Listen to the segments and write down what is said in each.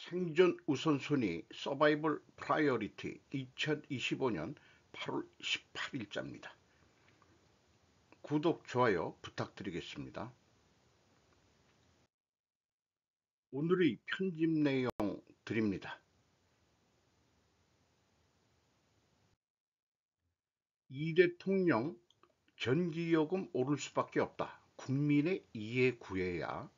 생존 우선순위 서바이벌 프라이어리티 2025년 8월 18일자입니다. 구독, 좋아요 부탁드리겠습니다. 오늘의 편집 내용 드립니다. 이 대통령 전기요금 오를 수밖에 없다. 국민의 이해 구해야.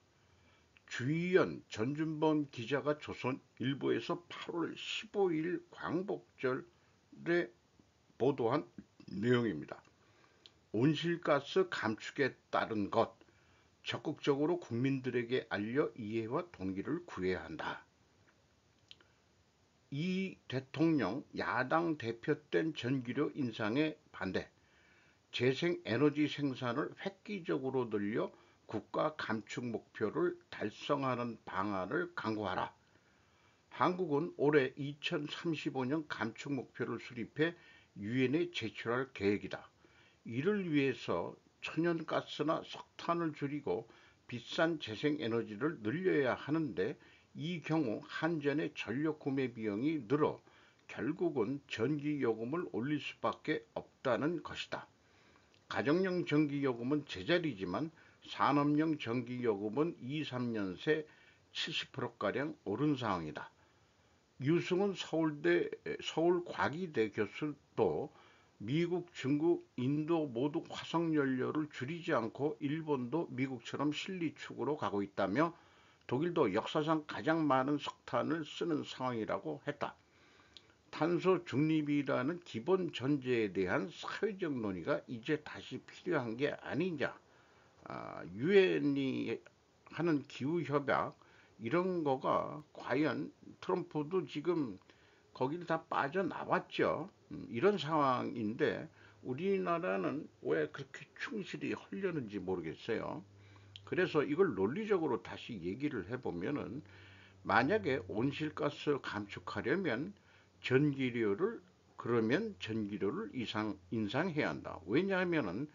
주의연 전준범 기자가 조선일보에서 8월 15일 광복절에 보도한 내용입니다. 온실가스 감축에 따른 것, 적극적으로 국민들에게 알려 이해와 동의를 구해야 한다. 이 대통령 야당 대표 땐 전기료 인상에 반대, 재생에너지 생산을 획기적으로 늘려 국가 감축 목표를 달성하는 방안을 강구하라. 한국은 올해 2035년 감축 목표를 수립해 유엔에 제출할 계획이다. 이를 위해서 천연가스나 석탄을 줄이고 비싼 재생에너지를 늘려야 하는데, 이 경우 한전의 전력 구매 비용이 늘어 결국은 전기요금을 올릴 수밖에 없다는 것이다. 가정용 전기요금은 제자리지만 산업용 전기요금은 2, 3년 새 70%가량 오른 상황이다. 유승훈 서울과기대 교수도 미국, 중국, 인도 모두 화석연료를 줄이지 않고 일본도 미국처럼 실리축으로 가고 있다며, 독일도 역사상 가장 많은 석탄을 쓰는 상황이라고 했다. 탄소 중립이라는 기본 전제에 대한 사회적 논의가 이제 다시 필요한 게 아니냐. 유엔이 하는 기후협약 이런 거가 과연 트럼프도 지금 거길 다 빠져나왔죠. 이런 상황인데 우리나라는 왜 그렇게 충실히 하려는지 모르겠어요. 그래서 이걸 논리적으로 다시 얘기를 해보면은, 만약에 온실가스 감축하려면 전기료를 그러면 전기료를 인상해야 한다. 왜냐하면은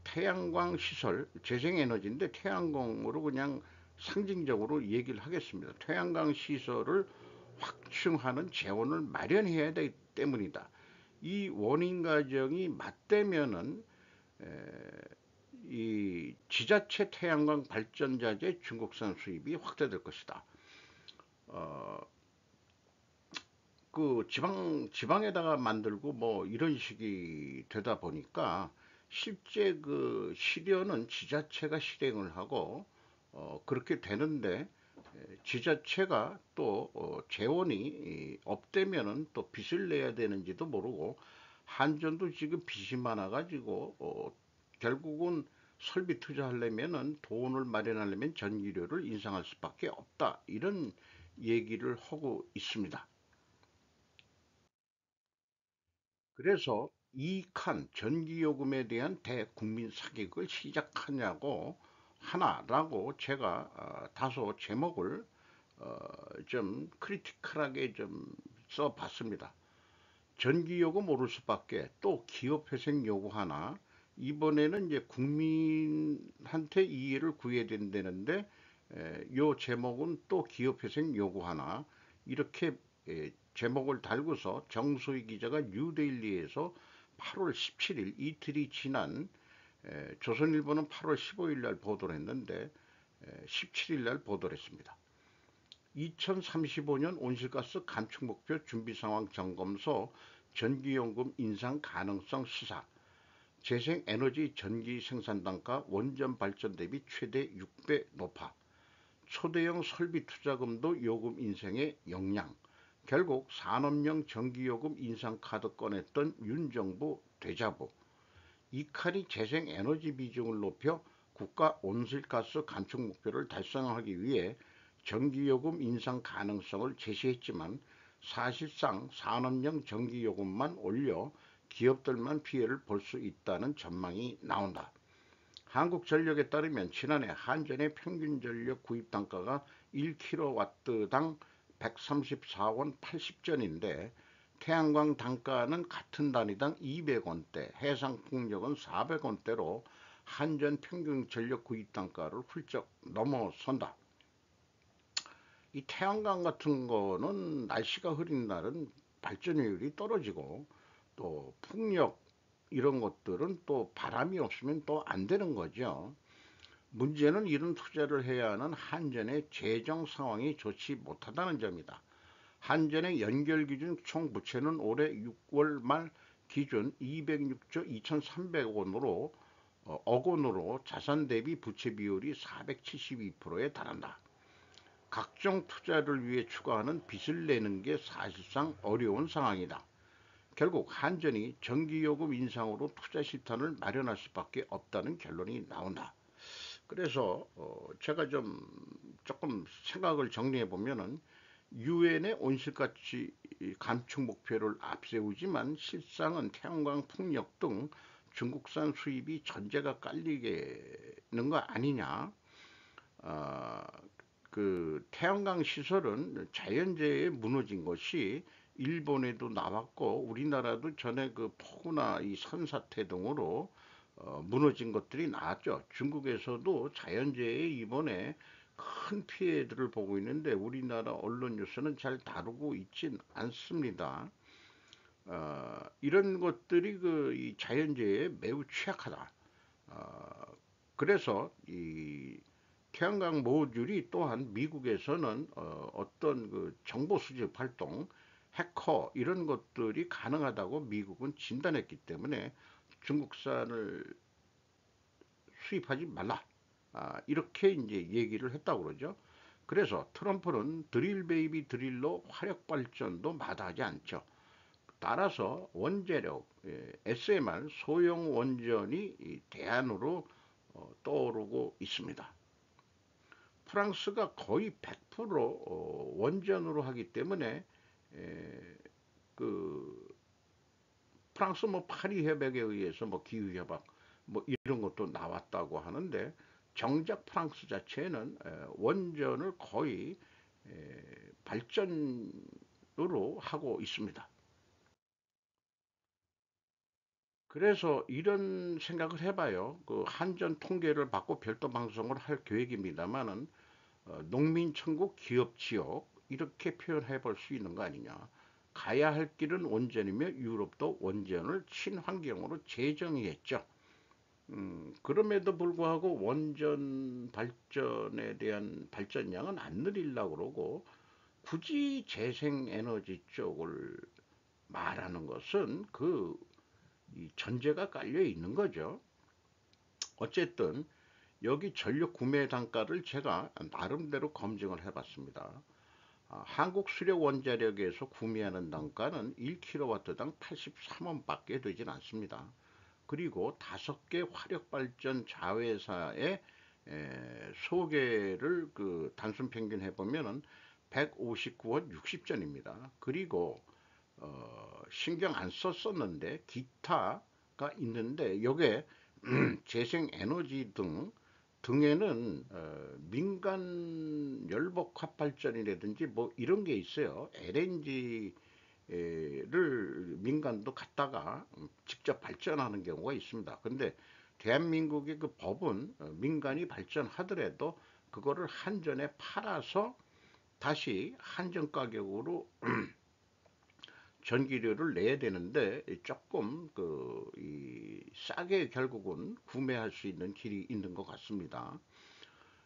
태양광 시설, 재생에너지인데 태양광으로 그냥 상징적으로 얘기를 하겠습니다. 태양광 시설을 확충하는 재원을 마련해야 되기 때문이다. 이 원인 과정이 맞대면은 이 지자체 태양광 발전자재 중국산 수입이 확대될 것이다. 어, 그 지방에다가 만들고 뭐 이런 식이 되다 보니까 실제 그 실효는 지자체가 실행을 하고 그렇게 되는데, 지자체가 또 재원이 없대면은 또 빚을 내야 되는지도 모르고, 한전도 지금 빚이 많아가지고 결국은 설비 투자하려면은 돈을 마련하려면 전기료를 인상할 수밖에 없다, 이런 얘기를 하고 있습니다. 그래서 이 칸 전기요금에 대한 대국민 사격을 시작하냐고 하나라고 제가 다소 제목을 좀 크리티컬하게 좀 써봤습니다. 전기요금 오를 수밖에, 또 기업회생 요구하나. 이번에는 이제 국민한테 이해를 구해야 된다는데, 요 제목은 또 기업회생 요구하나, 이렇게 제목을 달고서 정소희 기자가 뉴데일리에서 8월 17일, 이틀이 지난 조선일보는 8월 15일 날 보도를 했는데 17일 날 보도를 했습니다. 2035년 온실가스 감축 목표 준비 상황 점검서, 전기요금 인상 가능성 시사, 재생에너지 전기 생산 단가 원전 발전 대비 최대 6배 높아, 초대형 설비 투자금도 요금 인상의 영향, 결국 산업용 전기요금 인상 카드 꺼냈던 윤 정부 되자부. 이 칼이 재생에너지 비중을 높여 국가 온실가스 감축 목표를 달성하기 위해 전기요금 인상 가능성을 제시했지만, 사실상 산업용 전기요금만 올려 기업들만 피해를 볼 수 있다는 전망이 나온다. 한국전력에 따르면 지난해 한전의 평균 전력 구입 단가가 1kW당 134원 80전인데, 태양광 단가는 같은 단위당 200원대, 해상풍력은 400원대로 한전 평균 전력 구입 단가를 훌쩍 넘어선다. 이 태양광 같은 거는 날씨가 흐린 날은 발전율이 떨어지고, 또 풍력 이런 것들은 또 바람이 없으면 또 안 되는 거죠. 문제는 이런 투자를 해야 하는 한전의 재정 상황이 좋지 못하다는 점이다. 한전의 연결 기준 총 부채는 올해 6월 말 기준 206조 2,300원으로 억 원으로 자산 대비 부채 비율이 472%에 달한다. 각종 투자를 위해 추가하는 빚을 내는 게 사실상 어려운 상황이다. 결국 한전이 전기요금 인상으로 투자 실탄을 마련할 수밖에 없다는 결론이 나온다. 그래서 제가 조금 생각을 정리해 보면은 유엔의 온실가치 감축 목표를 앞세우지만 실상은 태양광 풍력 등 중국산 수입이 전제가 깔리게는 거 아니냐. 어, 그 태양광 시설은 자연재해에 무너진 것이 일본에도 나왔고 우리나라도 전에 그 폭우나 이 산사태 등으로 무너진 것들이 나왔죠. 중국에서도 자연재해에 이번에 큰 피해들을 보고 있는데 우리나라 언론 뉴스는 잘 다루고 있진 않습니다. 이런 것들이 이 자연재해에 매우 취약하다. 그래서 이 태양광 모듈이 또한 미국에서는 어떤 그 정보 수집 활동, 해커 이런 것들이 가능하다고 미국은 진단했기 때문에 중국산을 수입하지 말라. 이렇게 이제 얘기를 했다고 그러죠. 그래서 트럼프는 드릴 베이비 드릴로 화력 발전도 마다하지 않죠. 따라서 원자력, SMR 소형 원전이 대안으로 떠오르고 있습니다. 프랑스가 거의 100% 원전으로 하기 때문에 그 프랑스 뭐 파리 협약에 의해서 뭐 기후 협약 뭐 이런 것도 나왔다고 하는데 정작 프랑스 자체는 원전을 거의 발전으로 하고 있습니다. 그래서 이런 생각을 해봐요. 그 한전 통계를 받고 별도 방송을 할 계획입니다만은 농민 천국 기업 지역 이렇게 표현해 볼 수 있는 거 아니냐. 가야 할 길은 원전이며 유럽도 원전을 친환경으로 재정의했죠. 그럼에도 불구하고 원전 발전에 대한 발전량은 안 늘리려고 그러고 굳이 재생에너지 쪽을 말하는 것은 이 전제가 깔려 있는 거죠. 어쨌든 여기 전력 구매 단가를 제가 나름대로 검증을 해봤습니다. 한국 수력 원자력에서 구매하는 단가는 1kW당 83원밖에 되진 않습니다. 그리고 5개 화력발전 자회사의 소개를 그 단순 평균 해보면은 159원 60전입니다. 그리고 신경 안 썼었는데 기타가 있는데 요게 재생에너지 등에는 민간 열복합 발전이라든지 뭐 이런 게 있어요. LNG를 민간도 갖다가 직접 발전하는 경우가 있습니다. 근데 대한민국의 그 법은 민간이 발전하더라도 그거를 한전에 팔아서 다시 한전 가격으로 전기료를 내야 되는데 조금 싸게 결국은 구매할 수 있는 길이 있는 것 같습니다.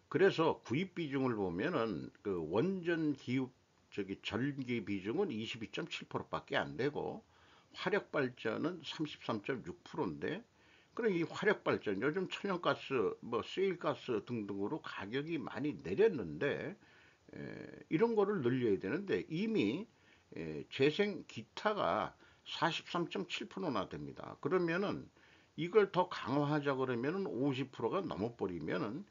그래서 구입 비중을 보면은 그 원전 기업 전기 비중은 22.7%밖에 안 되고 화력 발전은 33.6%인데 그럼 이 화력 발전 요즘 천연가스 뭐 세일가스 등등으로 가격이 많이 내렸는데 이런 거를 늘려야 되는데 이미 재생 기타가 43.7%나 됩니다. 그러면은 이걸 더 강화하자 그러면은 50%가 넘어버리면은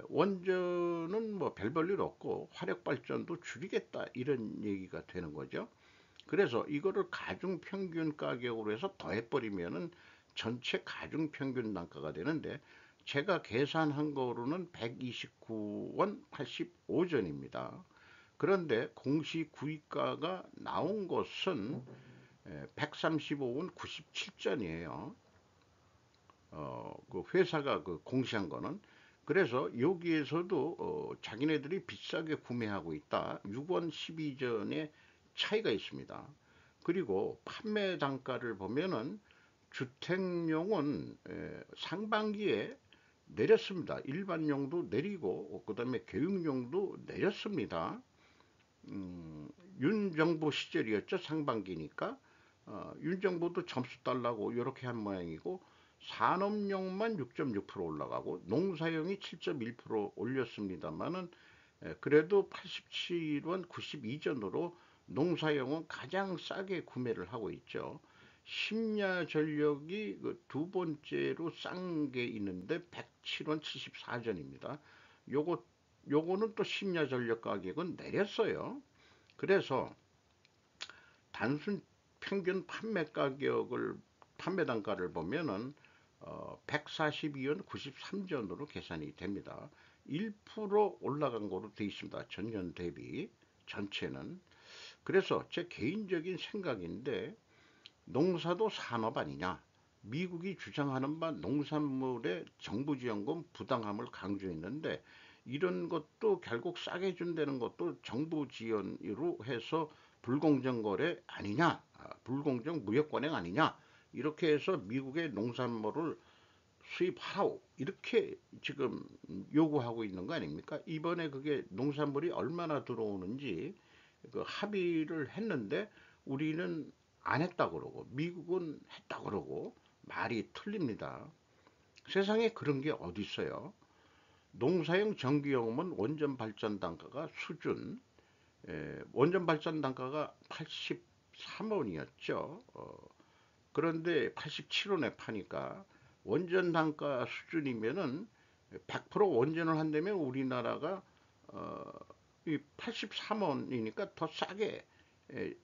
원전은 뭐 별 볼 일 없고 화력 발전도 줄이겠다 이런 얘기가 되는 거죠. 그래서 이거를 가중 평균 가격으로 해서 더해버리면은 전체 가중 평균 단가가 되는데 제가 계산한 거로는 129원 85전입니다. 그런데 공시 구입가가 나온 것은 135원 97전이에요. 그 회사가 그 공시한 거는. 그래서 여기에서도 자기네들이 비싸게 구매하고 있다. 6원 12전의 차이가 있습니다. 그리고 판매 단가를 보면은 주택용은 상반기에 내렸습니다. 일반용도 내리고 그다음에 교육용도 내렸습니다. 윤 정부 시절이었죠. 상반기니까 윤 정부도 점수 달라고 이렇게 한 모양이고 산업용만 6.6% 올라가고 농사용이 7.1% 올렸습니다만은 그래도 87원 92전으로 농사용은 가장 싸게 구매를 하고 있죠. 심야전력이 두 번째로 싼 게 있는데 107원 74전입니다. 요거는 또 심야전력 가격은 내렸어요. 그래서 단순 평균 판매 단가를 보면은 142원 93전으로 계산이 됩니다. 1% 올라간 거로 되어 있습니다. 전년 대비 전체는. 그래서 제 개인적인 생각인데 농사도 산업 아니냐. 미국이 주장하는 바 농산물의 정부 지원금 부당함을 강조했는데 이런 것도 결국 싸게 준다는 것도 정부 지원으로 해서 불공정 거래 아니냐, 불공정 무역 관행 아니냐, 이렇게 해서 미국의 농산물을 수입하라고 이렇게 지금 요구하고 있는 거 아닙니까? 이번에 그게 농산물이 얼마나 들어오는지 그 합의를 했는데 우리는 안 했다 그러고 미국은 했다 그러고 말이 틀립니다. 세상에 그런 게 어디 있어요? 농사용 전기요금은 원전 발전 단가가 원전 발전 단가가 83원이었죠. 그런데 87원에 파니까 원전 단가 수준이면은 100% 원전을 한다면 우리나라가 어, 이 83원이니까 더 싸게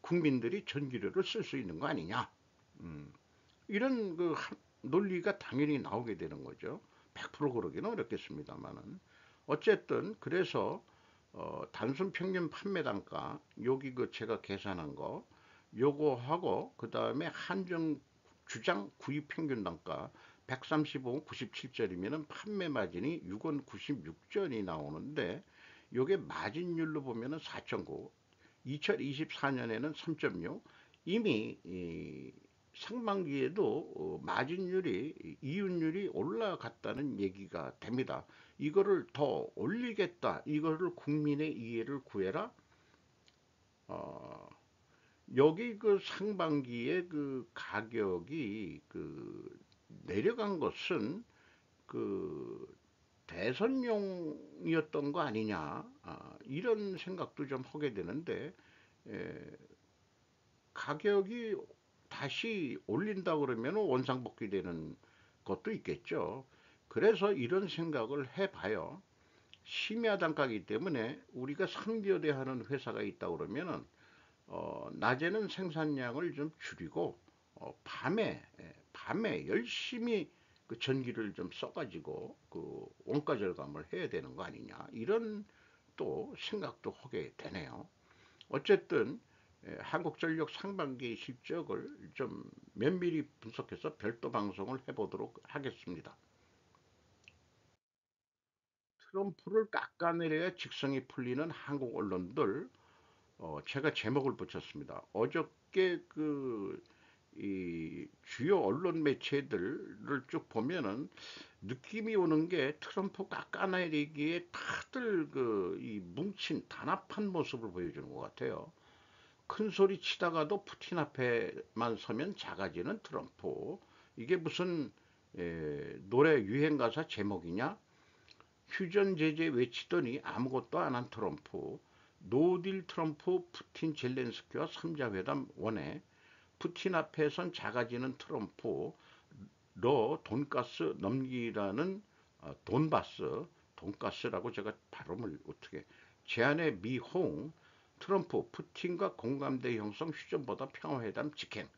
국민들이 전기료를 쓸 수 있는 거 아니냐. 이런 논리가 당연히 나오게 되는 거죠. 100% 그러기는 어렵겠습니다만은. 어쨌든 그래서 단순 평균 판매 단가 여기 제가 계산한 거 요거하고 그 다음에 한정 주장 구입 평균 단가 135원 97전이면은 판매 마진이 6원 96전이 나오는데 요게 마진율로 보면은 4.9, 2024년에는 3.6, 이미 상반기에도 마진율이 이윤율이 올라갔다는 얘기가 됩니다. 이거를 더 올리겠다. 이거를 국민의 이해를 구해라. 어, 여기 상반기에 가격이 내려간 것은 그 대선용이었던 거 아니냐. 이런 생각도 좀 하게 되는데 에, 가격이 다시 올린다 그러면 원상복귀 되는 것도 있겠죠. 그래서 이런 생각을 해봐요. 심야 단가이기 때문에 우리가 상교대하는 회사가 있다 그러면은 낮에는 생산량을 좀 줄이고 밤에 열심히 그 전기를 좀 써가지고 그 원가 절감을 해야 되는 거 아니냐 이런 또 생각도 하게 되네요. 어쨌든 한국전력 상반기 실적을 좀 면밀히 분석해서 별도 방송을 해보도록 하겠습니다. 트럼프를 깎아내려야 직성이 풀리는 한국 언론들, 제가 제목을 붙였습니다. 어저께 이 주요 언론 매체들을 쭉 보면은 느낌이 오는 게 트럼프 깎아내리기에 다들 이 뭉친 단합한 모습을 보여주는 것 같아요. 큰 소리 치다가도 푸틴 앞에만 서면 작아지는 트럼프. 이게 무슨 노래 유행가사 제목이냐? 휴전 제재 외치더니 아무것도 안 한 트럼프. 노딜 트럼프 푸틴 젤렌스키와 3자 회담 원해. 푸틴 앞에선 작아지는 트럼프. 너 돈가스 넘기라는 돈가스라고 제가 발음을 어떻게 제안의 미홍. 트럼프 푸틴과 공감대 형성 휴전보다 평화회담 직행.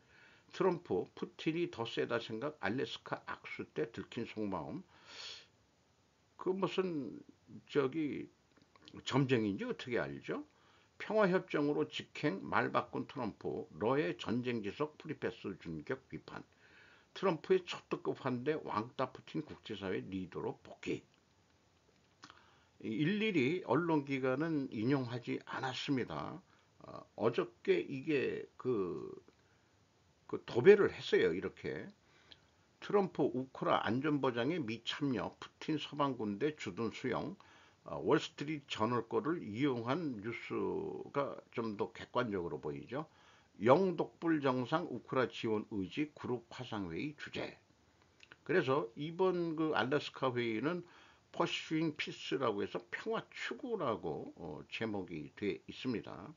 트럼프 푸틴이 더 세다 생각 알래스카 악수 때 들킨 속마음. 그 무슨 저기 점쟁인지 어떻게 알죠? 평화협정으로 직행 말 바꾼 트럼프 러의 전쟁지석 프리패스 준격 비판. 트럼프의 초특급 환대 왕따 푸틴 국제사회 리더로 복귀. 일일이 언론기관은 인용하지 않았습니다. 어저께 이게 그 도배를 했어요. 이렇게 트럼프 우크라 안전보장에 미참여, 푸틴 서방군대 주둔 수용, 월스트리트 저널 거를 이용한 뉴스가 좀 더 객관적으로 보이죠. 영독불 정상 우크라 지원 의지 그룹 화상회의 주제. 그래서 이번 그 알래스카 회의는 퍼슈잉 피스라고 해서 평화 추구라고 제목이 돼 있습니다.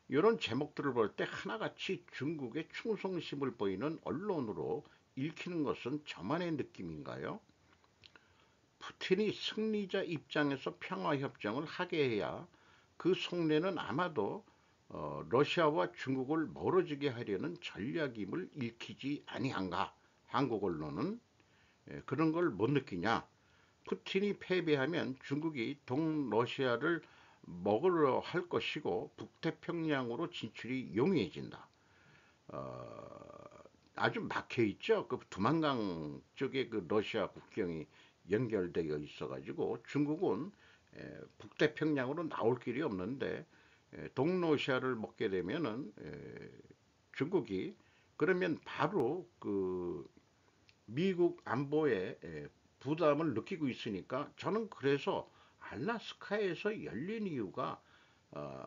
이런 제목들을 볼 때 하나같이 중국의 충성심을 보이는 언론으로 읽히는 것은 저만의 느낌인가요? 푸틴이 승리자 입장에서 평화협정을 하게 해야 그 속내는 아마도 러시아와 중국을 멀어지게 하려는 전략임을 읽히지 아니한가. 한국 언론은 그런 걸 못 느끼냐. 푸틴이 패배하면 중국이 동러시아를 먹으려 할 것이고 북태평양으로 진출이 용이해진다. 아주 막혀 있죠. 그 두만강 쪽에 그 러시아 국경이 연결되어 있어가지고 중국은 북태평양으로 나올 길이 없는데 동러시아를 먹게 되면은 중국이 그러면 바로 그 미국 안보에 부담을 느끼고 있으니까 저는 그래서 알라스카에서 열린 이유가 어,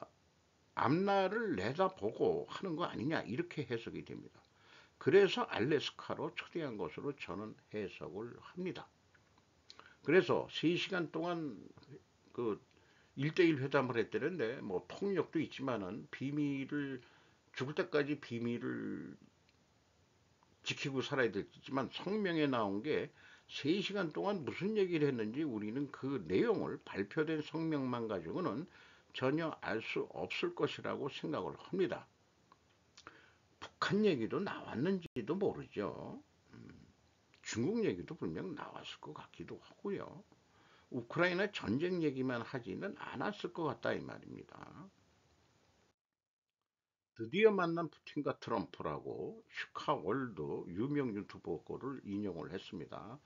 앞날을 내다보고 하는 거 아니냐 이렇게 해석이 됩니다. 그래서 알래스카로 초대한 것으로 저는 해석을 합니다. 그래서 3시간 동안 그 1대1 회담을 했다는데 뭐 폭력도 있지만은 비밀을 죽을 때까지 비밀을 지키고 살아야 되겠지만 성명에 나온 게 3시간 동안 무슨 얘기를 했는지 우리는 그 내용을 발표된 성명만 가지고는 전혀 알 수 없을 것이라고 생각을 합니다. 북한 얘기도 나왔는지도 모르죠. 중국 얘기도 분명 나왔을 것 같기도 하고요. 우크라이나 전쟁 얘기만 하지는 않았을 것 같다 이 말입니다. 드디어 만난 푸틴과 트럼프라고 슈카월드 유명 유튜버 거를 인용을 했습니다.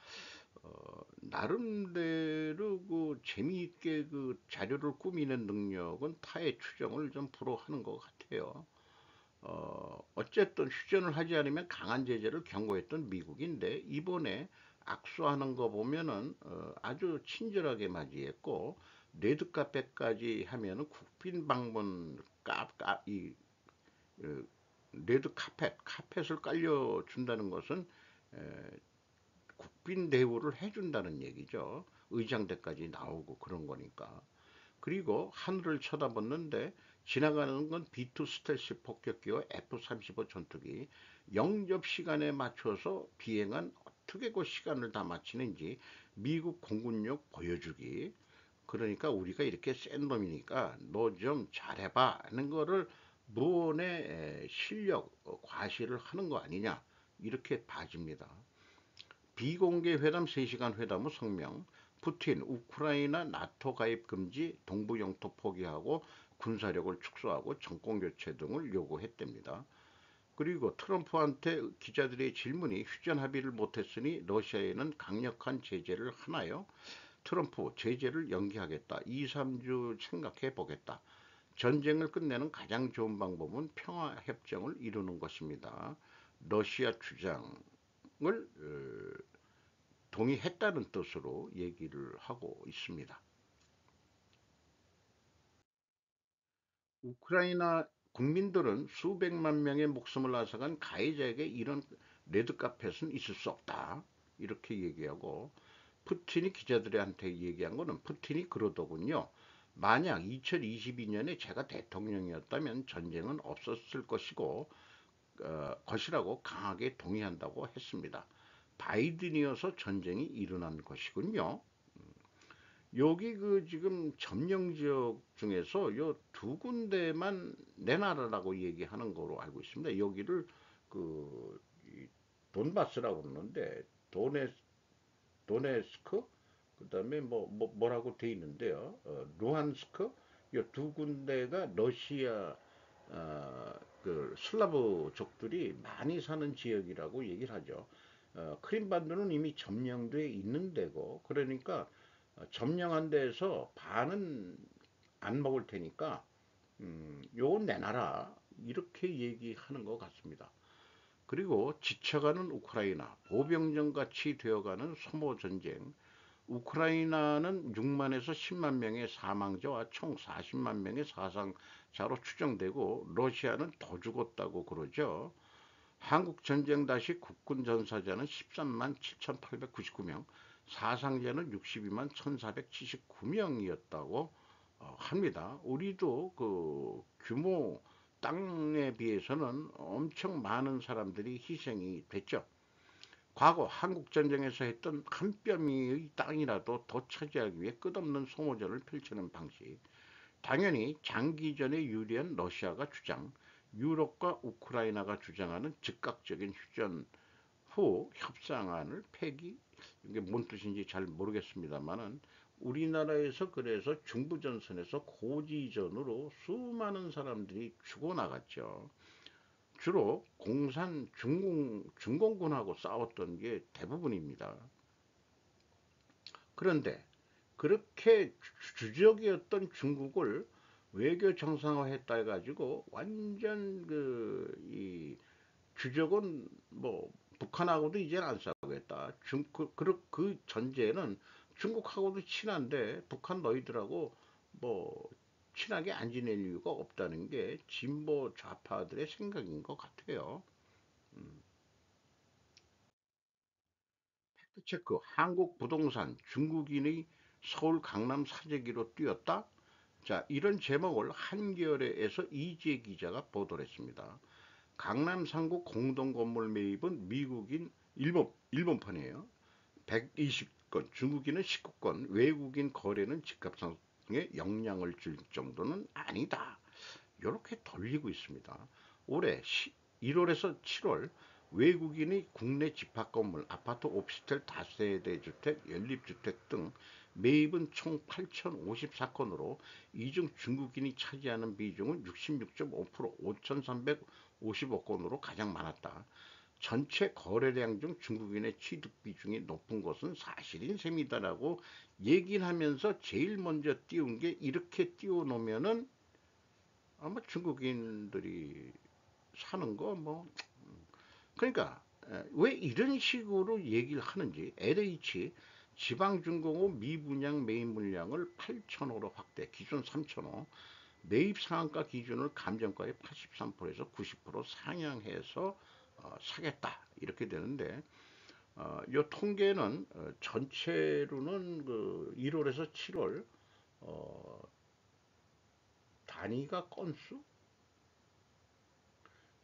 나름대로 그 재미있게 그 자료를 꾸미는 능력은 타의 추정을 좀 불허하는 것 같아요. 어쨌든 휴전을 하지 않으면 강한 제재를 경고했던 미국인데 이번에 악수하는 거 보면은 아주 친절하게 맞이했고 레드카펫까지 하면은 국빈 방문 이 레드 카펫을 깔려준다는 것은 국빈 대우를 해준다는 얘기죠. 의장대까지 나오고 그런 거니까. 그리고 하늘을 쳐다봤는데 지나가는 건 B2 스텔스 폭격기와 F-35 전투기 영접 시간에 맞춰서 비행한 어떻게 그 시간을 다 맞추는지 미국 공군력 보여주기. 그러니까 우리가 이렇게 센 놈이니까 너 좀 잘해봐 하는 거를 무언의 실력 과시를 하는 거 아니냐 이렇게 봐집니다. 비공개 회담 3시간 회담 후 성명, 푸틴 우크라이나 나토 가입 금지, 동부 영토 포기하고 군사력을 축소하고 정권 교체 등을 요구했답니다. 그리고 트럼프한테 기자들의 질문이 휴전 합의를 못했으니 러시아에는 강력한 제재를 하나요? 트럼프 제재를 연기하겠다. 2, 3주 생각해 보겠다. 전쟁을 끝내는 가장 좋은 방법은 평화협정을 이루는 것입니다. 러시아 주장을 동의했다는 뜻으로 얘기를 하고 있습니다. 우크라이나 국민들은 수백만 명의 목숨을 앗아간 가해자에게 이런 레드카펫은 있을 수 없다. 이렇게 얘기하고 푸틴이 기자들한테 얘기한 거는 푸틴이 그러더군요. 만약 2022년에 제가 대통령이었다면 전쟁은 없었을 것이라고 강하게 동의한다고 했습니다. 바이든이어서 전쟁이 일어난 것이군요. 여기 그 지금 점령 지역 중에서 요 두 군데만 내 나라라고 얘기하는 거로 알고 있습니다. 여기를 그 돈바스라고 그러는데 도네스크 그다음에 뭐라고 돼 있는데요. 루한스크 이 두 군데가 러시아 그 슬라브족들이 많이 사는 지역이라고 얘기를 하죠. 크림반도는 이미 점령돼 있는 데고 그러니까 점령한 데에서 반은 안 먹을 테니까 요건 내놔라 이렇게 얘기하는 것 같습니다. 그리고 지쳐가는 우크라이나, 보병전같이 되어가는 소모전쟁, 우크라이나는 6만에서 10만 명의 사망자와 총 40만 명의 사상자로 추정되고 러시아는 더 죽었다고 그러죠. 한국 전쟁 당시 국군 전사자는 13만 7,899명, 사상자는 62만 1,479명이었다고 합니다. 우리도 그 규모 땅에 비해서는 엄청 많은 사람들이 희생이 됐죠. 과거 한국전쟁에서 했던 한 뼘의 땅이라도 더 차지하기 위해 끝없는 소모전을 펼치는 방식. 당연히 장기전에 유리한 러시아가 주장, 유럽과 우크라이나가 주장하는 즉각적인 휴전 후 협상안을 폐기, 이게 뭔 뜻인지 잘 모르겠습니다만은 우리나라에서 그래서 중부전선에서 고지전으로 수많은 사람들이 죽어나갔죠. 주로 공산 중공군하고 싸웠던 게 대부분입니다. 그런데 그렇게 주적이었던 중국을 외교 정상화했다 해가지고 완전 이 주적은 뭐 북한하고도 이제 안 싸우겠다. 그 전제는 중국하고도 친한데 북한 너희들하고 뭐 친하게 안 지낼 이유가 없다는 게 진보 좌파들의 생각인 것 같아요. 팩트체크, 한국 부동산 중국인의 서울 강남 사재기로 뛰었다. 자, 이런 제목을 한겨레에서 이재 기자가 보도를 했습니다. 강남 상구 공동건물 매입은 미국인 일본판이에요. 120건, 중국인은 19건, 외국인 거래는 집값상승에 영향을 줄 정도는 아니다. 이렇게 돌리고 있습니다. 올해 1월에서 7월 외국인이 국내 집합건물, 아파트, 오피스텔, 다세대 주택, 연립주택 등 매입은 총 8,054건으로 이 중 중국인이 차지하는 비중은 66.5%, 5,355건으로 가장 많았다. 전체 거래량 중 중국인의 취득 비중이 높은 것은 사실인 셈이다라고 얘기를 하면서 제일 먼저 띄운 게 이렇게 띄워놓으면은 아마 중국인들이 사는 거 뭐 그러니까 왜 이런 식으로 얘기를 하는지 LH 지방중공업 미분양 매입 물량을 8천호로 확대 기존 3천호 매입 상한가 기준을 감정가의 83%에서 90% 상향해서 사겠다 이렇게 되는데 이 통계는 전체로는 그 1월에서 7월 어, 단위가 건수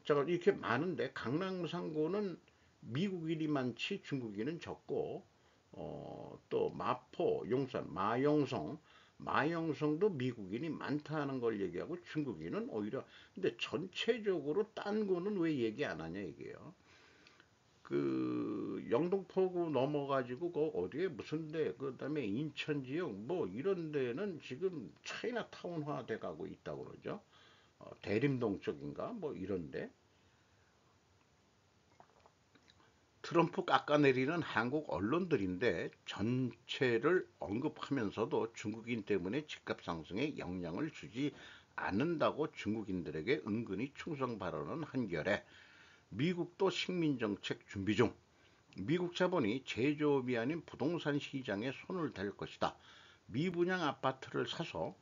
자, 이렇게 많은데 강남상고는 미국인이 많지 중국인은 적고 또 마포, 용산, 마영성도 미국인이 많다는 걸 얘기하고 중국인은 오히려 근데 전체적으로 딴 거는 왜 얘기 안 하냐 이게요. 그 영등포구 넘어가지고 그 어디에 무슨 데 그다음에 인천 지역 뭐 이런 데는 지금 차이나타운화 돼 가고 있다고 그러죠. 대림동 쪽인가 뭐 이런데 트럼프 깎아내리는 한국 언론들인데 전체를 언급하면서도 중국인 때문에 집값 상승에 영향을 주지 않는다고 중국인들에게 은근히 충성 발언은 한결에 미국도 식민정책 준비 중 미국 자본이 제조업이 아닌 부동산 시장에 손을 댈 것이다. 미분양 아파트를 사서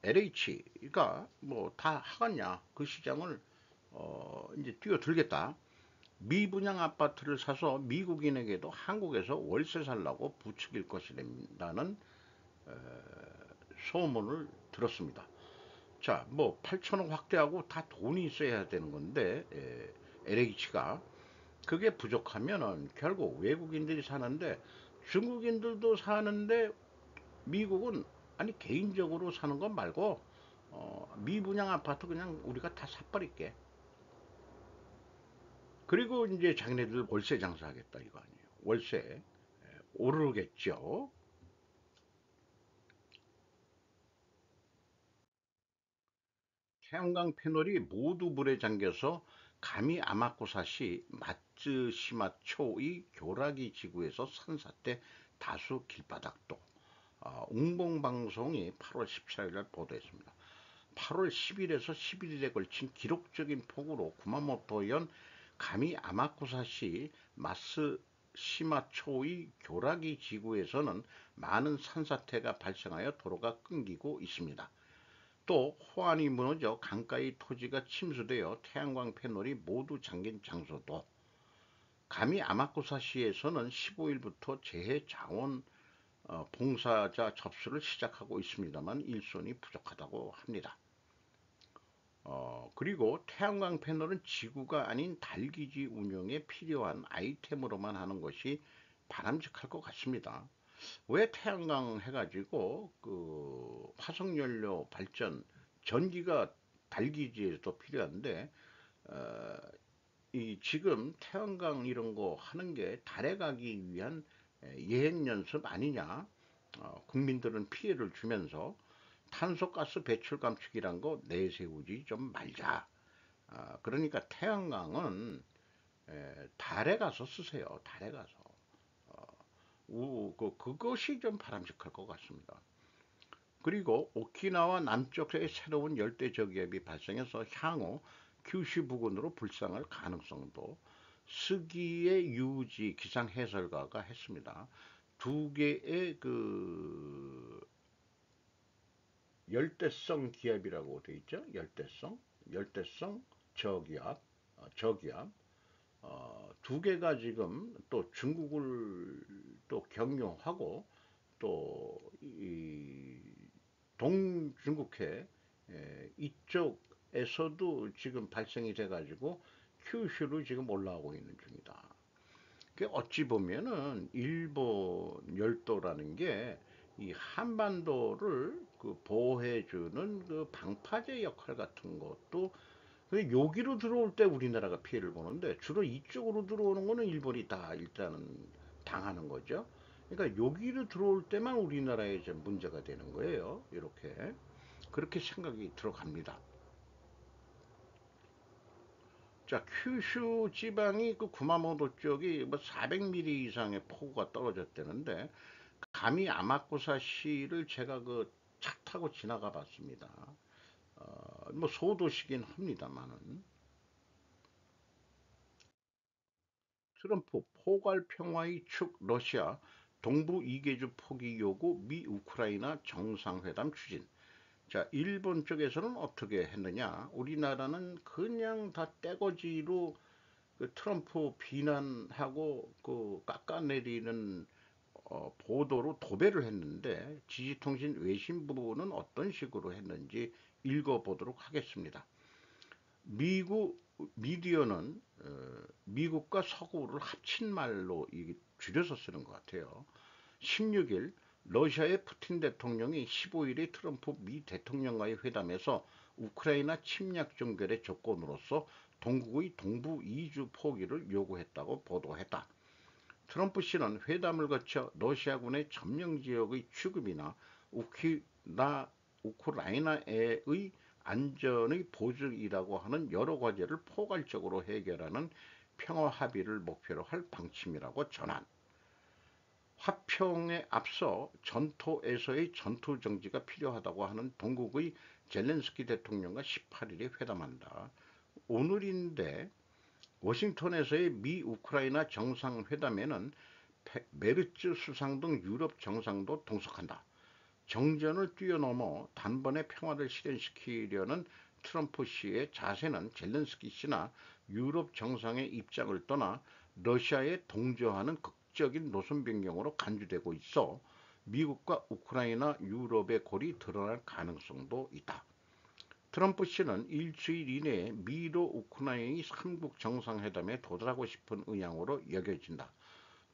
LH가 뭐 다 하겠냐 그 시장을 이제 뛰어들겠다. 미분양 아파트를 사서 미국인에게도 한국에서 월세 살라고 부추길 것이라는 소문을 들었습니다. 자, 뭐 8천억 확대하고 다 돈이 있어야 되는 건데 LH가 그게 부족하면은 결국 외국인들이 사는데 중국인들도 사는데 미국은 아니 개인적으로 사는 건 말고 미분양 아파트 그냥 우리가 다 사버릴게. 그리고 이제 자기네들 월세 장사하겠다 이거 아니에요. 월세 오르겠죠. 태양광 패널이 모두 물에 잠겨서 가미 아마코사시 마츠시마초의 교라기 지구에서 산사태 다수 길바닥도. 웅봉방송이 8월 14일 날 보도했습니다. 8월 10일에서 11일에 걸친 기록적인 폭우로 구마모토현 가미 아마쿠사시 마스시마초의 교라기 지구에서는 많은 산사태가 발생하여 도로가 끊기고 있습니다. 또 호안이 무너져 강가의 토지가 침수되어 태양광 패널이 모두 잠긴 장소도 가미 아마쿠사시에서는 15일부터 재해 자원 봉사자 접수를 시작하고 있습니다만 일손이 부족하다고 합니다. 그리고 태양광 패널은 지구가 아닌 달기지 운영에 필요한 아이템으로만 하는 것이 바람직할 것 같습니다. 왜 태양광 해가지고 그 화석연료 발전 전기가 달기지에도 필요한데 이 지금 태양광 이런 거 하는 게 달에 가기 위한 예행 연습 아니냐? 국민들은 피해를 주면서 탄소가스 배출 감축이란 거 내세우지 좀 말자. 그러니까 태양광은 달에 가서 쓰세요. 달에 가서. 그것이 좀 바람직할 것 같습니다. 그리고 오키나와 남쪽에 새로운 열대저기압이 발생해서 향후 규슈 부근으로 불상할 가능성도 스기의 유지 기상 해설가가 했습니다. 두 개의 그 열대성 기압이라고 되어 있죠. 열대성 저기압 두 개가 지금 또 중국을 또 경유하고 또 이 동중국해 이쪽에서도 지금 발생이 돼가지고 큐슈로 지금 올라오고 있는 중이다. 어찌 보면은 일본 열도라는 게 이 한반도를 그 보호해주는 그 방파제 역할 같은 것도 여기로 들어올 때 우리나라가 피해를 보는데 주로 이쪽으로 들어오는 거는 일본이 다 일단은 당하는 거죠. 그러니까 여기로 들어올 때만 우리나라에 이제 문제가 되는 거예요. 이렇게 그렇게 생각이 들어갑니다. 자, 큐슈 지방이 그 구마모토 쪽이 뭐 400mm 이상의 폭우가 떨어졌다는데 감히 아마쿠사시를 제가 그 차 타고 지나가 봤습니다. 뭐 소도시긴 합니다만은 트럼프 포괄 평화의 축 러시아 동부 이개주 포기 요구 미 우크라이나 정상회담 추진. 자, 일본 쪽에서는 어떻게 했느냐? 우리나라는 그냥 다 떼거지로 그 트럼프 비난하고 그 깎아내리는 보도로 도배를 했는데 지지통신 외신부는 어떤 식으로 했는지 읽어보도록 하겠습니다. 미국 미디어는 미국과 서구를 합친 말로 줄여서 쓰는 것 같아요. 16일 러시아의 푸틴 대통령이 15일에 트럼프 미 대통령과의 회담에서 우크라이나 침략 종결의 조건으로서 동국의 동부 이주 포기를 요구했다고 보도했다. 트럼프 씨는 회담을 거쳐 러시아군의 점령 지역의 취급이나 우크라이나의 안전의 보증이라고 하는 여러 과제를 포괄적으로 해결하는 평화 합의를 목표로 할 방침이라고 전한. 화평에 앞서 전토에서의 전투 정지가 필요하다고 하는 동국의 젤렌스키 대통령과 18일에 회담한다. 오늘인데 워싱턴에서의 미 우크라이나 정상회담에는 메르츠 수상 등 유럽 정상도 동석한다. 정전을 뛰어넘어 단번에 평화를 실현시키려는 트럼프 씨의 자세는 젤렌스키 씨나 유럽 정상의 입장을 떠나 러시아에 동조하는 극적인 노선 변경으로 간주되고 있어 미국과 우크라이나 유럽의 골이 드러날 가능성도 있다. 트럼프 씨는 일주일 이내에 미로 우크라이나의 3국 정상회담에 도달하고 싶은 의향으로 여겨진다.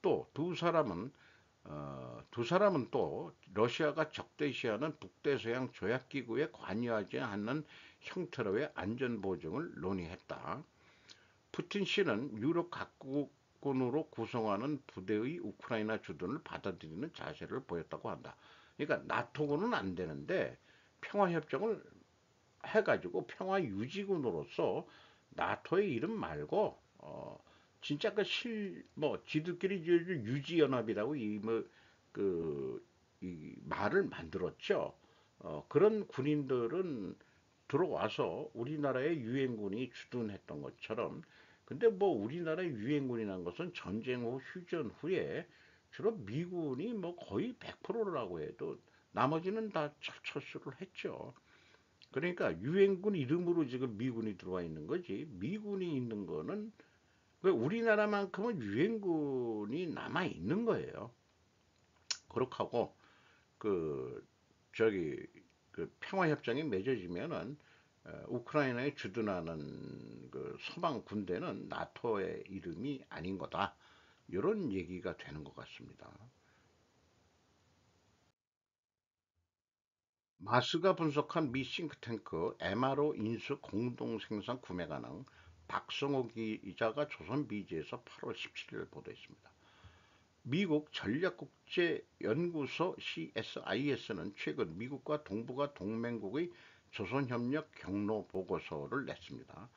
또 두 사람은 또 러시아가 적대시하는 북대서양 조약기구에 관여하지 않는 형태로의 안전보증을 논의했다. 푸틴 씨는 유럽 각국군으로 구성하는 부대의 우크라이나 주둔을 받아들이는 자세를 보였다고 한다. 그러니까 나토군은 안 되는데 평화협정을 해가지고 평화유지군으로서 나토의 이름 말고 진짜 뭐 지들끼리 유지연합이라고 이 뭐 그 이 말을 만들었죠. 그런 군인들은 들어와서 우리나라의 유엔군이 주둔했던 것처럼, 근데 뭐 우리나라의 유엔군이라는 것은 전쟁 후 휴전 후에 주로 미군이 뭐 거의 100%라고 해도 나머지는 다 철수를 했죠. 그러니까 유엔군 이름으로 지금 미군이 들어와 있는 거지. 미군이 있는 거는 왜 우리나라만큼은 유엔군이 남아 있는 거예요. 그렇게 하고 그 저기 그 평화협정이 맺어지면은 우크라이나에 주둔하는 그 서방 군대는 나토의 이름이 아닌 거다. 이런 얘기가 되는 것 같습니다. 마스가 분석한 미 싱크탱크 MRO 인수 공동 생산 구매 가능 박성호 기자가 조선비지에서 8월 17일 보도했습니다. 미국 전략국제연구소 CSIS는 최근 미국과 동북아 동맹국의 조선협력 경로 보고서를 냈습니다.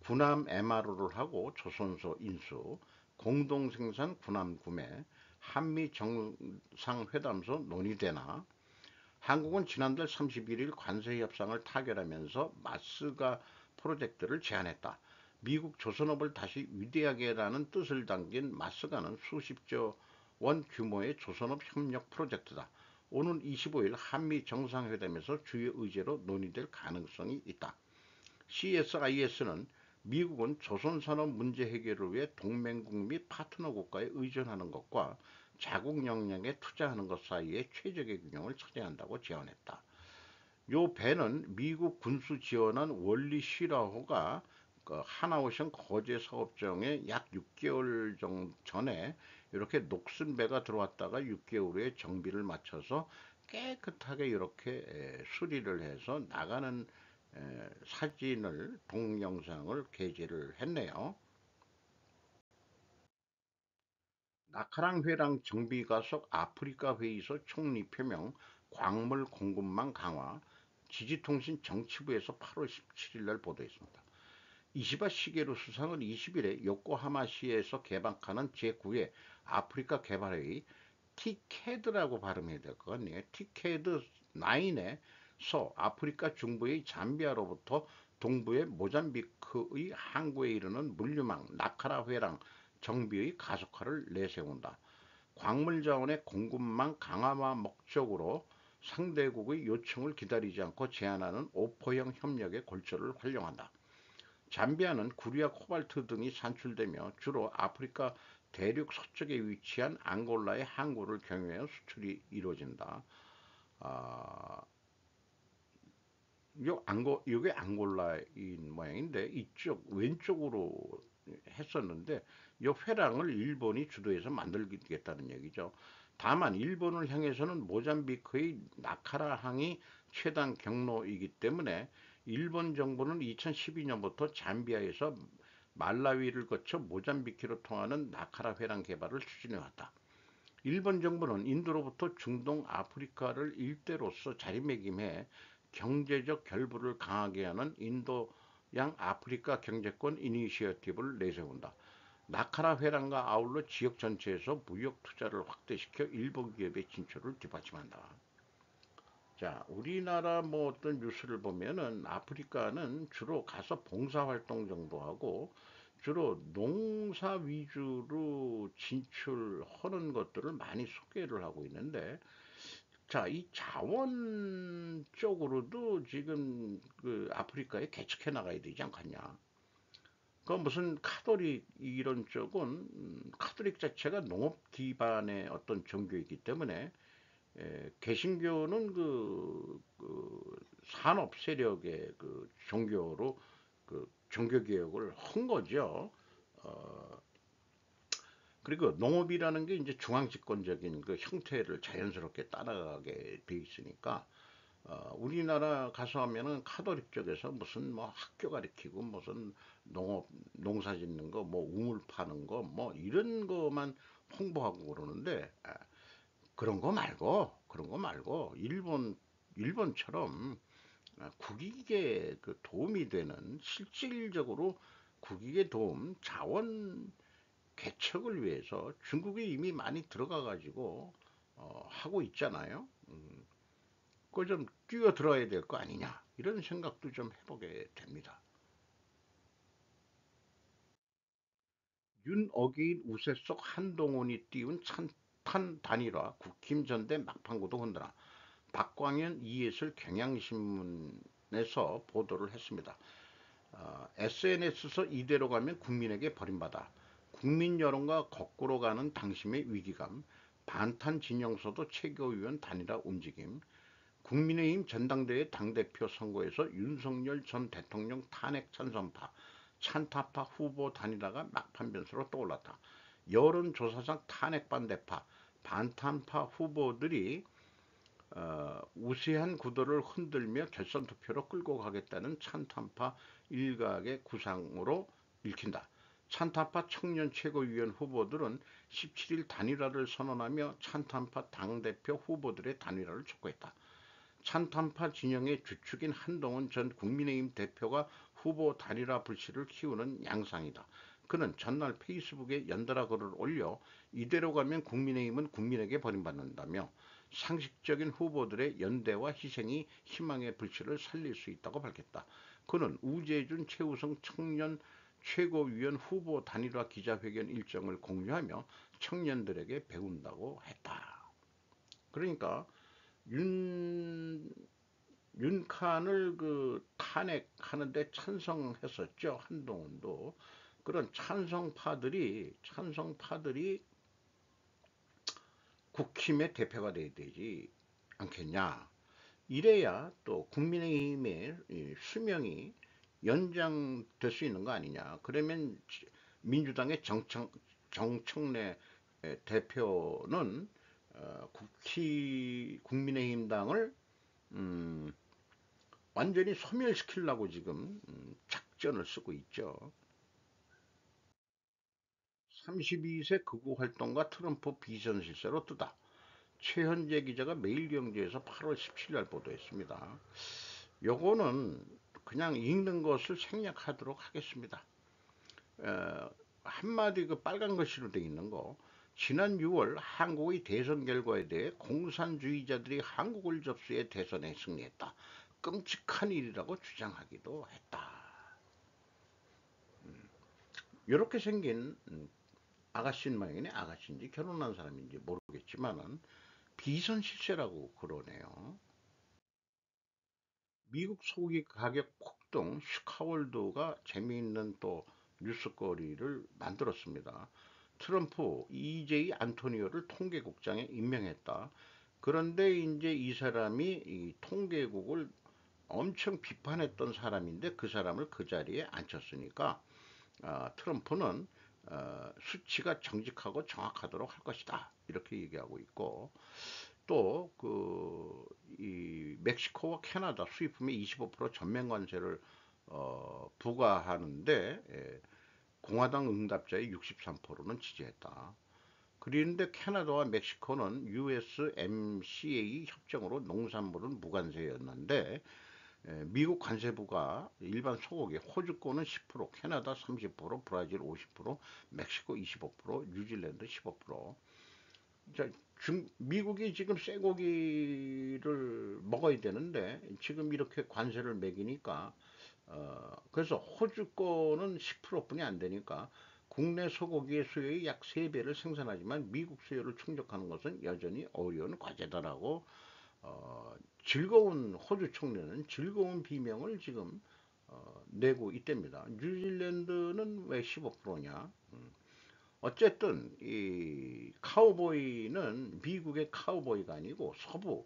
군함 MRO를 하고 조선소 인수, 공동생산 군함 구매, 한미 정상회담소 논의되나. 한국은 지난달 31일 관세 협상을 타결하면서 마스가 프로젝트를 제안했다. 미국 조선업을 다시 위대하게라는 뜻을 담긴 마스가는 수십조 원 규모의 조선업 협력 프로젝트다. 오는 25일 한미 정상회담에서 주요 의제로 논의될 가능성이 있다. CSIS는 미국은 조선산업 문제 해결을 위해 동맹국 및 파트너 국가에 의존하는 것과 자국 역량에 투자하는 것 사이의 최적의 균형을 찾아야 한다고 제언했다. 요 배는 미국 군수 지원한 원리 실화호가 그 하나오션 거제 사업장에 약 6개월 전에 이렇게 녹슨 배가 들어왔다가 6개월 후에 정비를 마쳐서 깨끗하게 이렇게 수리를 해서 나가는 사진을 동영상을 게재를 했네요. 나카랑 회랑 정비 가속 아프리카 회의소 총리 표명 광물 공급망 강화 지지통신 정치부에서 8월 17일 날 보도했습니다. 이시바 시게루 수상은 20일에 요코하마시에서 개방하는 제9회 아프리카 개발회의 티케드라고 발음해야 될 것 같네요. 티케드 9에서 아프리카 중부의 잠비아로부터 동부의 모잠비크의 항구에 이르는 물류망 나카라 회랑 정비의 가속화를 내세운다. 광물 자원의 공급망 강화와 목적으로 상대국의 요청을 기다리지 않고 제안하는 오포형 협력의 골조를 활용한다. 잠비아는 구리와 코발트 등이 산출되며 주로 아프리카 대륙 서쪽에 위치한 앙골라의 항구를 경유하여 수출이 이루어진다. 아, 요게 앙골라인 모양인데 이쪽 왼쪽으로 했었는데 이 회랑을 일본이 주도해서 만들겠다는 얘기죠. 다만 일본을 향해서는 모잠비크의 나카라항이 최단 경로이기 때문에 일본 정부는 2012년부터 잠비아에서 말라위를 거쳐 모잠비크로 통하는 나카라 회랑 개발을 추진해왔다. 일본 정부는 인도로부터 중동 아프리카를 일대로서 자리매김해 경제적 결부를 강하게 하는 인도양 아프리카 경제권 이니시어티브를 내세운다. 나카라 회랑과 아울러 지역 전체에서 무역 투자를 확대시켜 일본 기업의 진출을 뒷받침한다. 자, 우리나라 뭐 어떤 뉴스를 보면은 아프리카는 주로 가서 봉사활동 정도 하고 주로 농사 위주로 진출하는 것들을 많이 소개를 하고 있는데, 자, 이 자원 쪽으로도 지금 그 아프리카에 개척해 나가야 되지 않겠냐. 그 무슨 카톨릭 이런 쪽은 카톨릭 자체가 농업 기반의 어떤 종교이기 때문에 개신교는 그 산업 세력의 그 종교로 그 종교 개혁을 한 거죠. 어, 그리고 농업이라는 게 이제 중앙 집권적인 그 형태를 자연스럽게 따라가게 돼 있으니까 우리나라 가서 하면은 카톨릭 쪽에서 무슨 뭐 학교 가리키고 무슨 농업 농사 짓는 거 뭐 우물 파는 거 뭐 이런 거만 홍보하고 그러는데 그런 거 말고 일본처럼 국익에 그 도움이 되는 실질적으로 국익에 도움 자원 개척을 위해서 중국이 이미 많이 들어가 가지고 하고 있잖아요. 그거 좀 뛰어들어야 될 거 아니냐 이런 생각도 좀 해보게 됩니다. 윤어게인 우세 속 한동훈이 띄운 찬탄 단일화 국힘 전대 막판구도 흔들어 박광현 이예슬 경향신문에서 보도를 했습니다. SNS에서 이대로 가면 국민에게 버림받아 국민 여론과 거꾸로 가는 당심의 위기감 반탄 진영서도 최고위원 단일화 움직임 국민의힘 전당대회 당대표 선거에서 윤석열 전 대통령 탄핵 찬성파 찬타파 후보 단일화가 막판 변수로 떠올랐다. 여론조사상 탄핵 반대파 반탄파 후보들이 우세한 구도를 흔들며 결선 투표로 끌고 가겠다는 찬탄파 일각의 구상으로 읽힌다. 찬탄파 청년 최고위원 후보들은 17일 단일화를 선언하며 찬탄파 당대표 후보들의 단일화를 촉구했다. 찬탄파 진영의 주축인 한동훈 전 국민의힘 대표가 후보 단일화 불씨를 키우는 양상이다. 그는 전날 페이스북에 연달아 글을 올려 이대로 가면 국민의힘은 국민에게 버림받는다며 상식적인 후보들의 연대와 희생이 희망의 불씨를 살릴 수 있다고 밝혔다. 그는 우재준 최우성 청년 최고위원 후보 단일화 기자회견 일정을 공유하며 청년들에게 배운다고 했다. 그러니까 윤칸을 그 탄핵하는데 찬성했었죠. 한동훈도. 그런 찬성파들이 국힘의 대표가 돼야 되지 않겠냐. 이래야 또 국민의힘의 수명이 연장될 수 있는 거 아니냐. 그러면 민주당의 정청래 대표는 국민의힘당을 완전히 소멸시키려고 지금 작전을 쓰고 있죠. 32세 극우 활동가 트럼프 비선 실세로 뜨다. 최현재 기자가 매일경제에서 8월 17일 날 보도했습니다. 요거는 그냥 읽는 것을 생략하도록 하겠습니다. 한마디 그 빨간 글씨로 되어 있는 거. 지난 6월 한국의 대선 결과에 대해 공산주의자들이 한국을 접수해 대선에 승리했다. 끔찍한 일이라고 주장하기도 했다. 이렇게 생긴 아가씨인 모양이네. 아가씨인지 결혼한 사람인지 모르겠지만은 비선 실세라고 그러네요. 미국 소고기 가격 폭등 슈카월드가 재미있는 또 뉴스거리를 만들었습니다. 트럼프 EJ 안토니오를 통계국장에 임명했다. 그런데 이제 이 사람이 이 통계국을 엄청 비판했던 사람인데 그 사람을 그 자리에 앉혔으니까 트럼프는 수치가 정직하고 정확하도록 할 것이다. 이렇게 얘기하고 있고 또 이 멕시코와 캐나다 수입품에 25% 전면 관세를 부과하는데 공화당 응답자의 63%는 지지했다. 그런데 캐나다와 멕시코는 USMCA 협정으로 농산물은 무관세였는데 미국 관세부가 일반 소고기, 호주권은 10%, 캐나다 30%, 브라질 50%, 멕시코 25%, 뉴질랜드 15%. 자, 미국이 지금 쇠고기를 먹어야 되는데 지금 이렇게 관세를 매기니까 그래서 호주권은 10%뿐이 안 되니까 국내 소고기의 수요의 약 3배를 생산하지만 미국 수요를 충족하는 것은 여전히 어려운 과제다라고 즐거운 호주 총리는 즐거운 비명을 지금 내고 있답니다. 뉴질랜드는 왜 15%냐? 어쨌든 이 카우보이는 미국의 카우보이가 아니고 서부.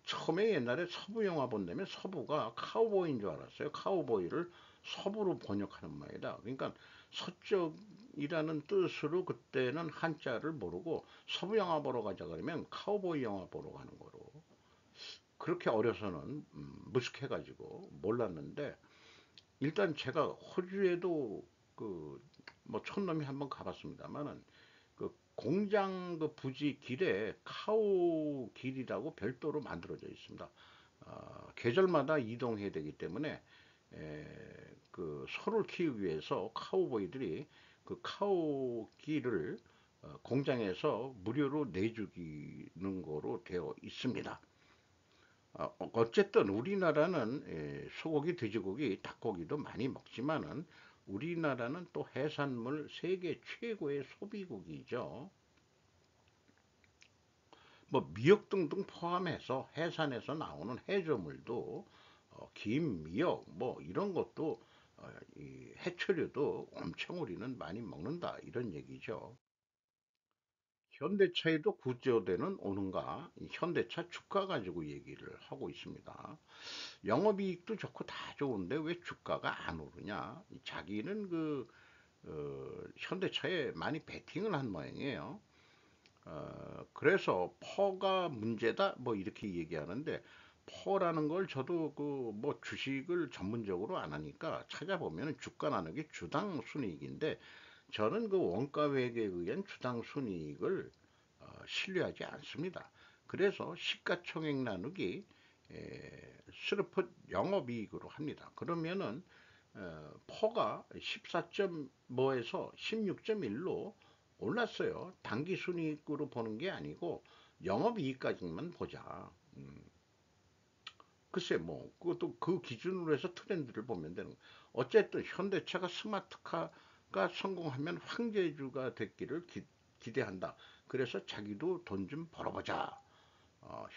처음에 옛날에 서부 영화 본다면 서부가 카우보이인 줄 알았어요. 카우보이를 서부로 번역하는 말이다. 그러니까 서쪽이라는 뜻으로 그때는 한자를 모르고 서부 영화 보러 가자 그러면 카우보이 영화 보러 가는 거로. 그렇게 어려서는 무식해가지고 몰랐는데 일단 제가 호주에도 그 뭐 촌놈이 한번 가봤습니다만은 그 공장 그 부지 길에 카우 길이라고 별도로 만들어져 있습니다. 계절마다 이동해야 되기 때문에 그 소를 키우기 위해서 카우보이들이 그 카우 길을 공장에서 무료로 내주기는 거로 되어 있습니다. 어쨌든 우리나라는 소고기, 돼지고기, 닭고기도 많이 먹지만은 우리나라는 또 해산물 세계 최고의 소비국이죠. 뭐 미역 등등 포함해서 해산에서 나오는 해조물도 김, 미역 뭐 이런 것도 이 해초류도 엄청 우리는 많이 먹는다 이런 얘기죠. 현대차에도 구조되는 오는가? 이 현대차 주가 가지고 얘기를 하고 있습니다. 영업이익도 좋고 다 좋은데 왜 주가가 안 오르냐? 자기는 현대차에 많이 베팅을 한 모양이에요. 그래서 퍼가 문제다 뭐 이렇게 얘기하는데 퍼라는 걸 저도 그 뭐 주식을 전문적으로 안 하니까 찾아보면 주가 나누기 주당 순이익인데 저는 그 원가 회계에 의한 주당 순이익을 신뢰하지 않습니다. 그래서 시가총액 나누기 스르폿 영업이익으로 합니다. 그러면은 퍼가 14.5에서 16.1로 올랐어요. 당기순이익으로 보는 게 아니고 영업이익까지만 보자. 글쎄 뭐 그것도 그 기준으로 해서 트렌드를 보면 되는 거예요. 어쨌든 현대차가 스마트카가 성공하면 황제주가 됐기를 기대한다. 그래서 자기도 돈 좀 벌어보자.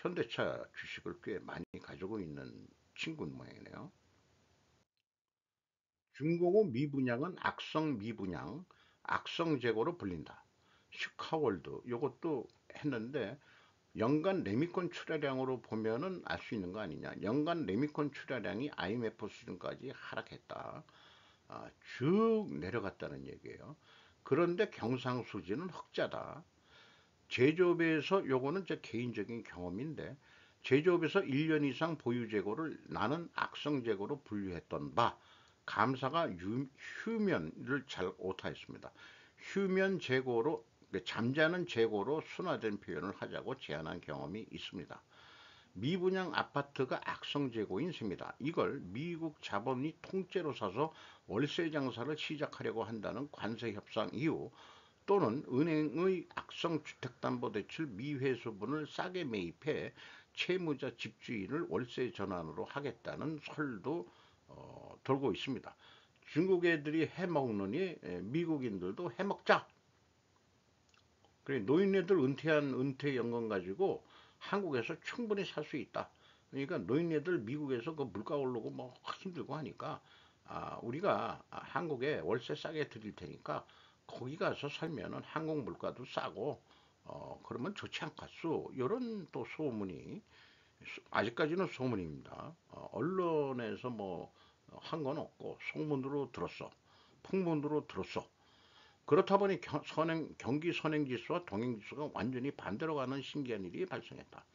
현대차 주식을 꽤 많이 가지고 있는 친구 모양이네요. 중공업 미분양은 악성 미분양, 악성 재고로 불린다. 슈카월드 요것도 했는데 연간 레미콘 출하량으로 보면은 알 수 있는 거 아니냐. 연간 레미콘 출하량이 IMF 수준까지 하락했다. 쭉 내려갔다는 얘기예요. 그런데 경상수지는 흑자다. 제조업에서 요거는 제 개인적인 경험인데 제조업에서 1년 이상 보유 재고를 나는 악성 재고로 분류했던 바 감사가 휴면을 잘 오타했습니다. 휴면 재고로 잠자는 재고로 순화된 표현을 하자고 제안한 경험이 있습니다. 미분양 아파트가 악성 재고인 셈이다. 이걸 미국 자본이 통째로 사서 월세 장사를 시작하려고 한다는 관세 협상 이후 또는 은행의 악성 주택담보대출 미회수분을 싸게 매입해 채무자 집주인을 월세 전환으로 하겠다는 설도 돌고 있습니다. 중국 애들이 해먹느니 미국인들도 해먹자. 그래 노인네들 은퇴한 은퇴연금 가지고 한국에서 충분히 살 수 있다. 그러니까 노인네들 미국에서 그 물가 오르고 뭐 힘들고 하니까 우리가 한국에 월세 싸게 드릴 테니까 거기 가서 살면은 한국 물가도 싸고 그러면 좋지 않겠소. 이런 또 소문이 아직까지는 소문입니다. 언론에서 뭐 한 건 없고 소문으로 들었어. 풍문으로 들었어. 그렇다 보니 경기 선행지수와 동행지수가 완전히 반대로 가는 신기한 일이 발생했다.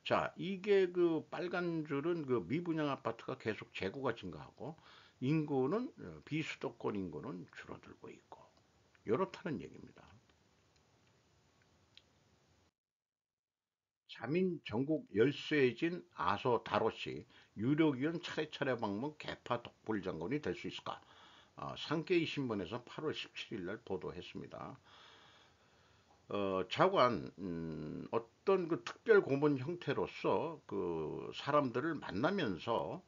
자, 이게 그 빨간 줄은 그 미분양 아파트가 계속 재고가 증가하고 인구는 비수도권 인구는 줄어들고 있고 이렇다는 얘기입니다. 자민 전국 열세진 아소 다로시 유료기관 차례차례 방문 개파 독불 장군이 될 수 있을까? 상케이 신문에서 8월 17일 날 보도했습니다. 자관 어떤 그 특별 고문 형태로서 그 사람들을 만나면서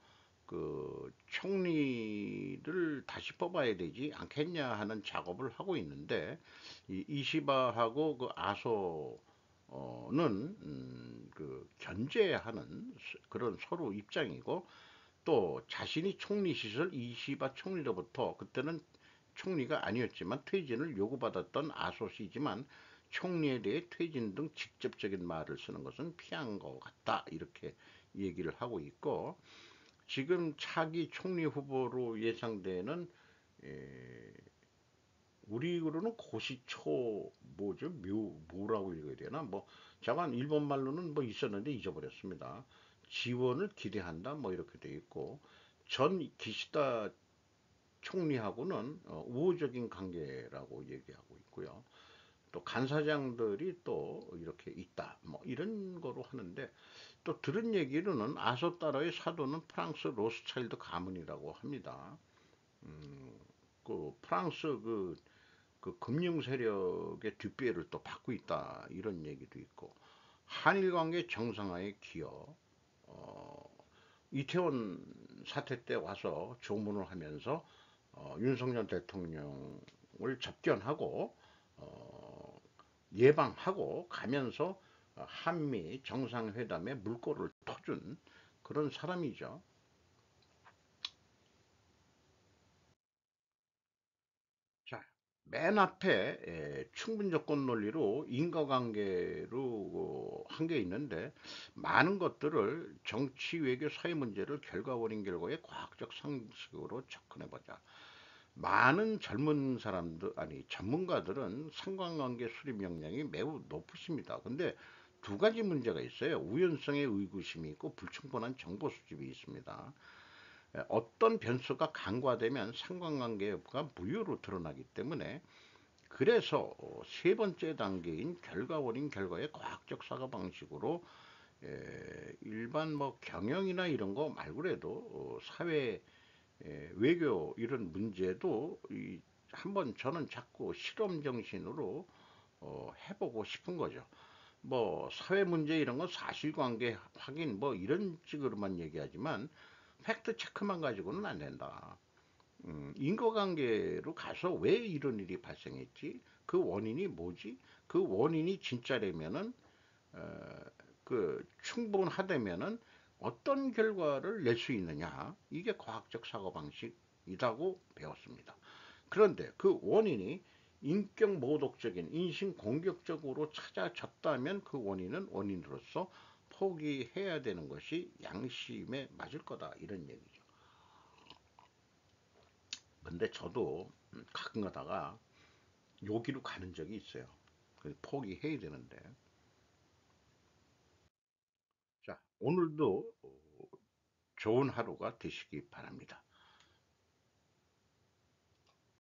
그 총리를 다시 뽑아야 되지 않겠냐 하는 작업을 하고 있는데 이 이시바하고 그 아소는 그 견제하는 그런 서로 입장이고 또 자신이 총리 시절 이시바 총리로부터 그때는 총리가 아니었지만 퇴진을 요구받았던 아소시지만 총리에 대해 퇴진 등 직접적인 말을 쓰는 것은 피한 것 같다 이렇게 얘기를 하고 있고 지금 차기 총리 후보로 예상되는 에, 우리로는 고시초 뭐죠 뭐라고 읽어야 되나 뭐 자관 일본 말로는 뭐 있었는데 잊어버렸습니다. 지원을 기대한다 뭐 이렇게 돼 있고 전 기시다 총리하고는 우호적인 관계라고 얘기하고 있고요. 또 간사장들이 또 이렇게 있다. 뭐 이런 거로 하는데 또 들은 얘기로는 아소따라의 사도는 프랑스 로스차일드 가문이라고 합니다. 그 프랑스 그 그 금융 세력의 뒷배를 또 받고 있다 이런 얘기도 있고 한일 관계 정상화에 기여 이태원 사태 때 와서 조문을 하면서 윤석열 대통령을 접견하고 예방하고 가면서 한미 정상회담에 물꼬를 터준 그런 사람이죠. 자, 맨 앞에 충분 조건 논리로 인과관계로 한 게 있는데 많은 것들을 정치, 외교, 사회 문제를 결과원인 결과의 과학적 상식으로 접근해보자. 많은 젊은 사람들, 아니 전문가들은 상관관계 수립 역량이 매우 높으십니다. 근데 두 가지 문제가 있어요. 우연성의 의구심이 있고 불충분한 정보 수집이 있습니다. 어떤 변수가 간과되면 상관관계가 무효로 드러나기 때문에 그래서 세 번째 단계인 결과원인 결과의 과학적 사고방식으로 일반 뭐 경영이나 이런 거 말고라도 사회 외교 이런 문제도 한번 저는 자꾸 실험 정신으로 해보고 싶은 거죠. 뭐 사회 문제 이런 건 사실관계 확인 뭐 이런 식으로만 얘기하지만 팩트 체크만 가지고는 안 된다. 인과관계로 가서 왜 이런 일이 발생했지? 그 원인이 뭐지? 그 원인이 진짜라면은 그 충분하다면은 어떤 결과를 낼 수 있느냐? 이게 과학적 사고방식이라고 배웠습니다. 그런데 그 원인이 인격 모독적인 인신 공격적으로 찾아졌다면 그 원인은 원인으로서 포기해야 되는 것이 양심에 맞을 거다 이런 얘기죠. 근데 저도 가끔 가다가 여기로 가는 적이 있어요. 포기해야 되는데. 자, 오늘도 좋은 하루가 되시기 바랍니다.